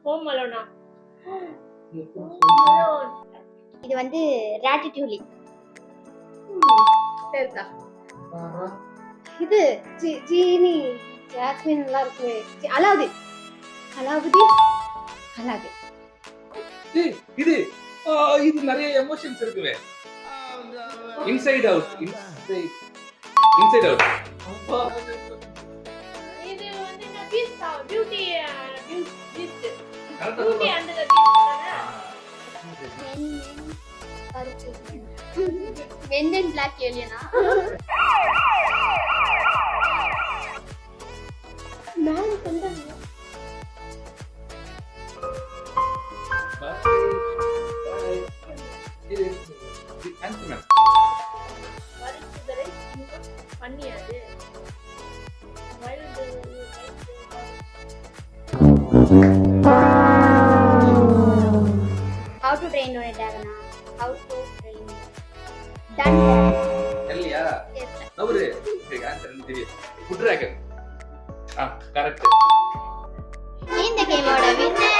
Home அலோனா? இது வந்து ராட்டட்யூலி. சரிதா. இது ஜீனி ஜாஸ்மின் எல்லாம் இருக்கு. அலாவுதீன். அலாவுதீன். அலாவுதீன். இது இது நிறைய எமோஷன்ஸ் இருக்குவே. Inside out. Inside out. இது வந்து பீஸ்ட் பியூட்டி பீஸ்ட். கரெக்ட்டா பியூட்டி சொல்லுங்க. அண்ட் தி பீஸ்ட் தானே? Men in Black ஏலியனா? மேன் வந்து இது ஆன்சர் வருஷதரை பண்ணியாது. How to train your dragon? How to train? Done. இல்லையா? Yes. நவரு. ஓகே ஆன்சர் என்ன தெரியும்? Food dragon. கரெக்ட். இந்த கேமோட வின்னர்